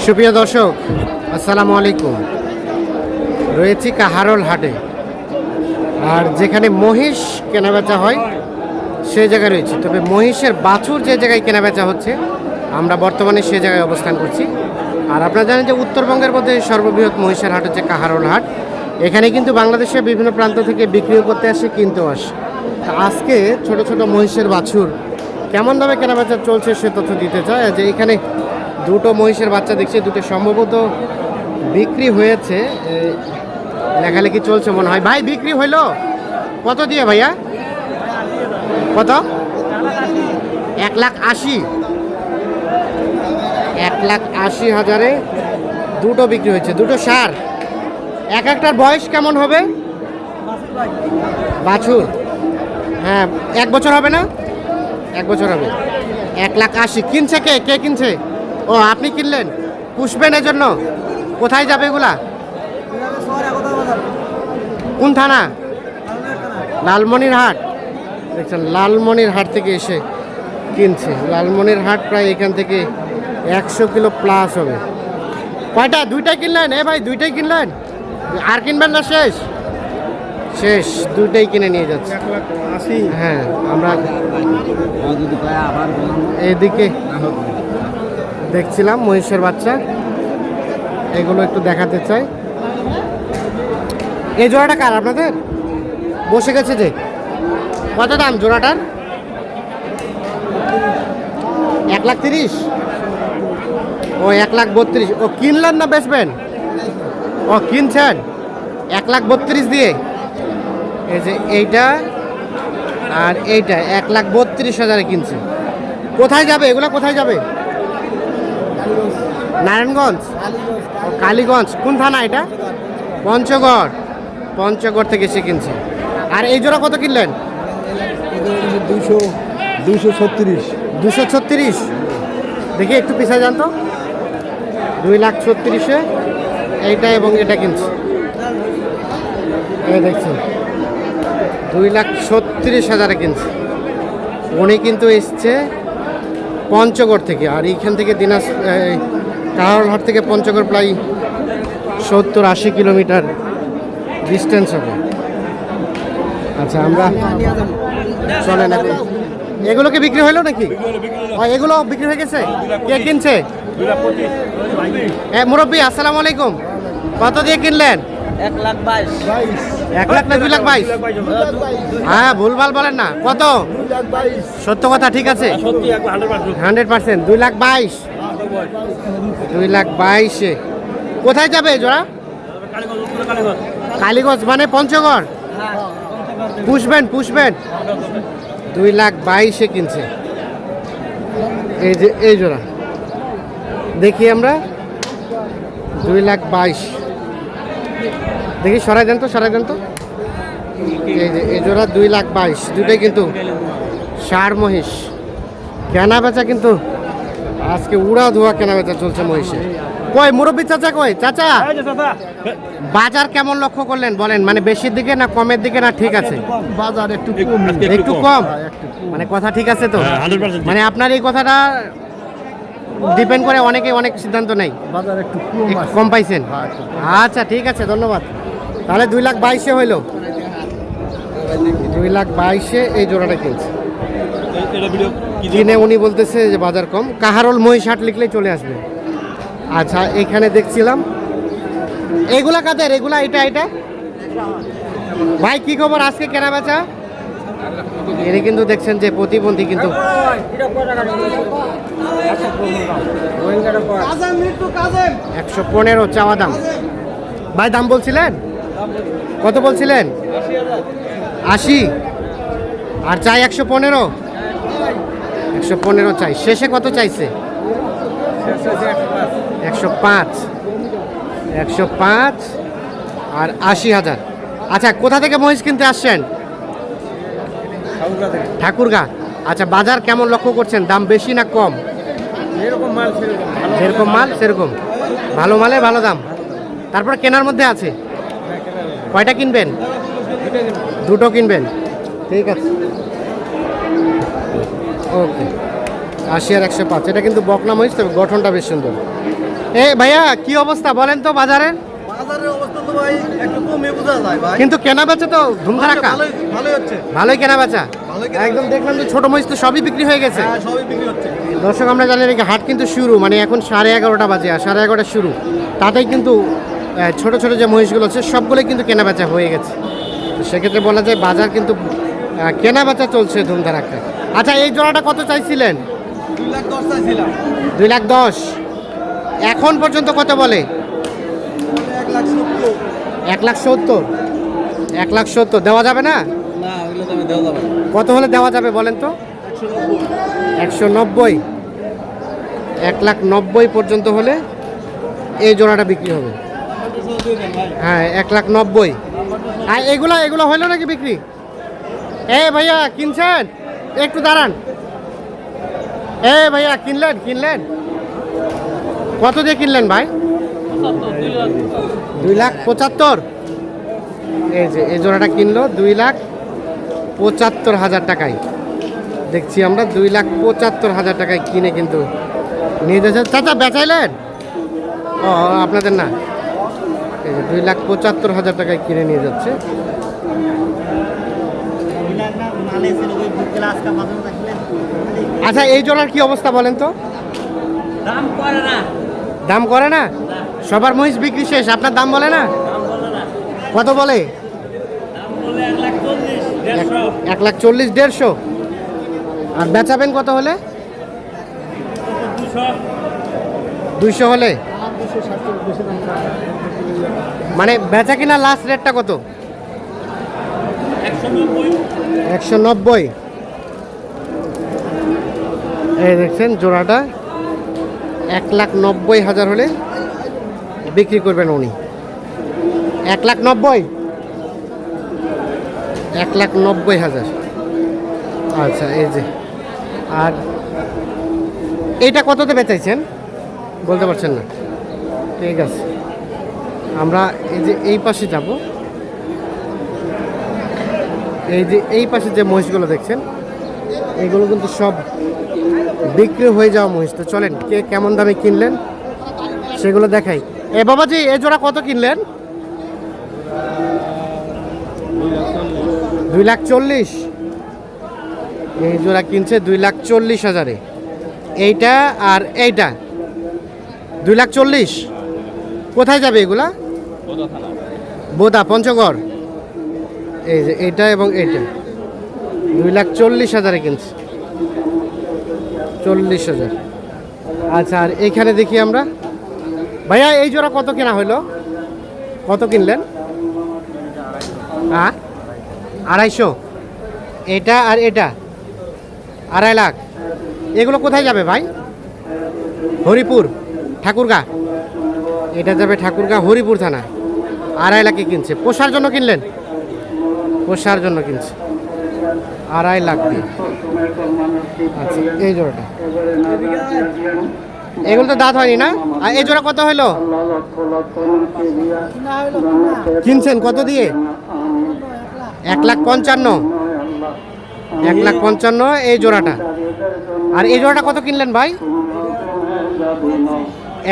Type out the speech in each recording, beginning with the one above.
সুপ্রিয় দর্শক, আসসালামু আলাইকুম। রয়েছি কাহারোল হাটে, আর যেখানে মহিষ কেনাবেচা হয় সে জায়গায় রয়েছে। তবে মহিষের বাছুর যে জায়গায় কেনাবেচা হচ্ছে, আমরা বর্তমানে সে জায়গায় অবস্থান করছি। আর আপনারা জানেন যে উত্তরবঙ্গের মধ্যে সর্ববৃহৎ মহিষের হাট হচ্ছে কাহারোল হাট। এখানে কিন্তু বাংলাদেশের বিভিন্ন প্রান্ত থেকে বিক্রিও করতে আসে, কিনতেও আসে। আজকে ছোট ছোট মহিষের বাছুর কেমন দামে কেনাবেচা চলছে সে তথ্য দিতে চায়। যে এখানে দুটো মহিষের বাচ্চা দেখছি, দুটো সম্ভবত বিক্রি হয়েছে, লেখালেখি চলছে মনে হয়। ভাই বিক্রি হইলো কত দিয়ে ভাইয়া? কত? 1,80,000। 1,80,000 দুটো বিক্রি হয়েছে, দুটো সার। এক একটার বয়স কেমন হবে? বাছুর, হ্যাঁ 1 বছর হবে না? 1 বছর হবে। 1,80,000 কিনছে কে? কে কিনছে? ও আপনি কিনলেন, পুষবেন এজন্য? কোথায় যাবে এগুলা? কোন থানা? লালমনির হাট। দেখছেন লালমনির হাট থেকে এসে কিনছে। লালমনির হাট প্রায় এখান থেকে 100 কিলো প্লাস হবে। কয়টা? দুইটাই কিনলেন? ভাই দুইটাই কিনলেন? আর কিনবেন না? শেষ শেষ, দুইটাই কিনে নিয়ে যাচ্ছে। হ্যাঁ, আমরা এদিকে দেখছিলাম মহিষের বাচ্চা, এগুলো একটু দেখাতে চাই। এই জোড়াটা কার আপনাদের? বসে গেছে যে, কত দাম জোড়াটার? 1,30,000। ও 1,32,000। ও কিনলেন না বেচবেন? ও কিনছেন 1,32,000 দিয়ে। এই যে এইটা আর এইটা 1,32,000 কিনছে। কোথায় যাবে এগুলা? কোথায় যাবে? নারায়ণগঞ্জ, কালীগঞ্জ। কোন থানা এটা? পঞ্চগড়। পঞ্চগড় থেকে এসে কিনছে। আর এই জোড়া কত কিনলেন? 236। দেখি একটু পিছায় যান তো। 2,36,000 এইটা এবং এটা কিনছে। এই দেখছেন 2,36,000 কিনছে। উনি কিন্তু এসছে পঞ্চগড় থেকে। আর এইখান থেকে কাহারোল হাট থেকে পঞ্চগড় প্রায় 70-80 কিলোমিটার ডিস্টেন্স হবে। আচ্ছা, আমরা চলেন এখন। এগুলো কি বিক্রি হলো নাকি? এগুলো বিক্রি হয়ে গেছে? কে কিনছে? মুরব্বী আসসালামু আলাইকুম। কত দিয়ে কিনলেন? 1,22,000। 1 লাখ না 2,22,000? হ্যাঁ, ভুলভাল বলেন না। কত? সত্য কথা, ঠিক আছে 100%। 2,22,000। 2,22,000 কোথায় যাবে জোড়া? কালীগঞ্জ মানে পঞ্চগড়। পুষবেন? 2,22,000 কিনছে। এই যে এই জোড়া দেখি আমরা, 2,22,000 দেখি। সরাই দেন তো। এই যে এই জোড়া 2,22,000, দুটোই কিন্তু ষাঁড় মহিষ। কেনা বেচা কিন্তু আজকে উড়া ধোয়া কেনা বেচা চলছে মহিষে। কই মুরব্বী চাচা? কই চাচা, বাজার কেমন লক্ষ্য করলেন বলেন? মানে বেশির দিকে না কমের দিকে না ঠিক আছে? বাজার একটু কম। মানে কথা ঠিক আছে তো? মানে আপনার এই কথাটা ডিপেন্ড করে অনেকে অনেক সিদ্ধান্ত নেই। বাজার একটু কম পাইছেন? আচ্ছা ঠিক আছে, ধন্যবাদ। তাহলে 2,22,000 হইল। 2,22,000 এই জোড়াটা কিনছে। কিনে উনি বলতেছে যে বাজার কম। কাহারোল মহিষ হাট লিখলেই চলে আসবে। আচ্ছা, এখানে দেখছিলাম এগুলা কাদের? এগুলা এটা ভাই কি খবর আজকে কেনা বেচা? এর কিন্তু দেখছেন যে প্রতিবন্ধী কিন্তু 115 চাওয়া দাম। ভাই দাম বলছিলেন কত? বলছিলেন 80 আর চাই 115। 115 চাই। শেষে কত চাইছে? 105 আর 80,000। আচ্ছা, কোথা থেকে মহিষ কিনতে আসছেন? ঠাকুরগা। আচ্ছা, বাজার কেমন লক্ষ্য করছেন? দাম বেশি না কম? যেরকম মাল সেরকম। ভালো মালে ভালো দাম। তারপর কেনার মধ্যে আছে। কয়টা কিনবেন? দুটো কিনবেন, ঠিক আছে। ওকে। 80 আর 105। এটা কিন্তু বকনা মহিষ, তবে গঠনটা বেশ সুন্দর। এ ভাইয়া কি অবস্থা বলেন তো বাজারের? বাজারের অবস্থা তো ভাই একটু কমে বোঝা যায় ভাই। কিন্তু কেনা বেচা তো ধুমধারাক্কা, ভালোই হচ্ছে। ভালোই কেনা বেচা। ভালোই কেনা একদম দেখলাম যে ছোট মহিষ তো সবই বিক্রি হয়ে গেছে। হ্যাঁ, সবই বিক্রি হচ্ছে। দর্শক আমরা জানি নাকি হাট কিন্তু শুরু, মানে এখন 11:30 বাজে আর 11:30 শুরু, তাতেই কিন্তু ছোট ছোট যে মহিষগুলো আছে সবগুলোই কিন্তু কেনা বেচা হয়ে গেছে। তো সেক্ষেত্রে বলা যায় বাজার কিন্তু কেনা বেচা চলছে ধুমধারাক্কা। আচ্ছা এই জোড়াটা কত চাইছিলেন? 2,10,000 চাইছিলাম। 2,10,000। এখন পর্যন্ত কত বলে? 1,70,000। 1,70,000। 1,70,000 দেওয়া যাবে না? না, ওগুলো তো আমি দেওয়া যাবে না। কত হলে দেওয়া যাবে বলেন তো? 190। 1,90,000 পর্যন্ত হলে এই জোড়াটা বিক্রি হবে। হ্যাঁ 1,90,000। আর এগুলো হলো নাকি বিক্রি? এ ভাইয়া কিনছেন? একটু দাঁড়ান। এ ভাইয়া কিনলেন কত দিয়ে কিনলেন ভাই? 2,75,000। এই যে এই জোড়াটা কিনলো 2,75,000 টাকায়। দেখছি আমরা 2,75,000 টাকায় কিনে কিন্তু নিয়ে যাচ্ছে। চাচা বেচাইলেন? ও আপনাদের না। এই যে 2,75,000 টাকায় কিনে নিয়ে যাচ্ছে। আচ্ছা এই জোড়ার কি অবস্থা বলেন তো? দাম করে না? সবার মহিষ বিক্রি শেষ, আপনার দাম বলে না? কত বলে? 1,40,000 1,50,000। আর বেচাবেন কত হলে? 200 হলে? মানে বেচা কিনা লাস্ট রেটটা কত? 190। এই দেখছেন জোড়াটা 1,90,000 হলে বিক্রি করবেন উনি। 1,90,000। 1,90,000। আচ্ছা এই যে, আর এইটা কততে বেচাইছেন বলতে পারছেন না? ঠিক আছে, আমরা এই যে এই পাশে যাব। এই যে এই পাশে যে মহিষগুলো দেখছেন এগুলো কিন্তু সব বিক্রি হয়ে যাওয়া মহিষ। তো চলেন কে কেমন দামে কিনলেন সেগুলো দেখাই। এ বাবাজি এই জোড়া কত কিনলেন? 2,40,000। এই জোড়া কিনছে 2,40,000-এ। এইটা আর এইটা 2,40,000। কোথায় যাবে এগুলা? বোদা পঞ্চগড়। এই যে এইটা এবং এইটা 2,40,000-এ কিনছে। 40,000। আচ্ছা আর এইখানে দেখি আমরা। ভাইয়া এই জোড়া কত কেনা হলো? কত কিনলেন? 2,500। এটা আর এটা 2.5 লাখ। এগুলো কোথায় যাবে ভাই? হরিপুর ঠাকুরগা। এটা যাবে ঠাকুরগা হরিপুর থানা। 2.5 লাখে কিনছে। পোষার জন্য কিনলেন? পোষার জন্য কিনছে 2.5 লাখ দিয়ে। আচ্ছা এই জোড়াটা, এগুলো তো দাঁত হয়নি না? আর এই জোড়া কত হলো কিনছেন? কত দিয়ে? 1,55,000। 1,55,000 এই জোড়াটা। আর এই জোড়াটা কত কিনলেন ভাই?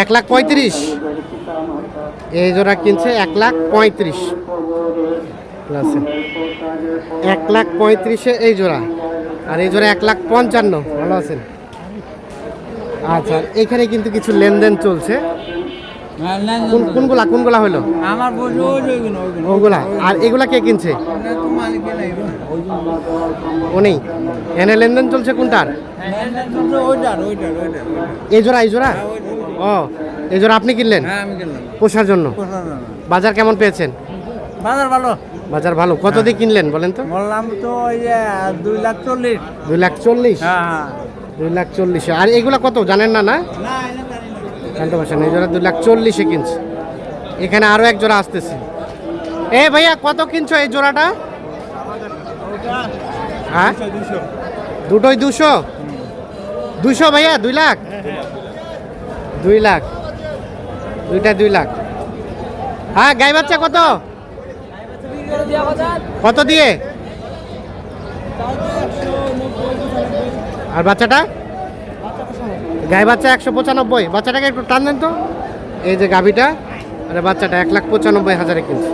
1,35,000। এই জোড়া কিনছে 1,35,000। 1,35,000 এই জোড়া। আর এই জোড়া 1,55,000। ভালো আছেন? আচ্ছা এখানে কিন্তু কিছু লেনদেন চলছে। কোনগুলা হলো? আমার ওগুলা। আর এগুলা কে কিনছে? উনি। এনে লেনদেন চলছে কোনটার? এই জোড়া। ও এই জোড়া আপনি কিনলেন পোষার জন্য? বাজার কেমন পেয়েছেন? বাজার ভালো। কত দিয়ে কিনলেন বলেন তো? বললাম তো ওই যে 2,40,000। 2,40,000। হ্যাঁ 2,40,000। আর এগুলা কত জানেন না? জানতে পারছেন? এই জোড়া 2,40,000-এ কিনছে। এখানে আরো এক জোড়া আসতেছে। এ ভাইয়া কত কিনছো এই জোড়াটা? হ্যাঁ দুটোই 200। 200 ভাইয়া? 2 লাখ। 2 লাখ। দুইটা 2 লাখ। হ্যাঁ গাই বাচ্চা কত? কত দিয়ে? আর বাচ্চাটা? গাই বাচ্চা 195। বাচ্চাটাকে একটু টান দেন তো। এই যে গাভিটা আর বাচ্চাটা 1,95,000 কিনছে।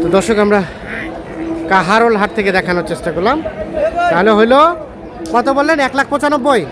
তো দর্শক আমরা কাহারোল হাট থেকে দেখানোর চেষ্টা করলাম। তাহলে হইলো কত বললেন? 1,95,000।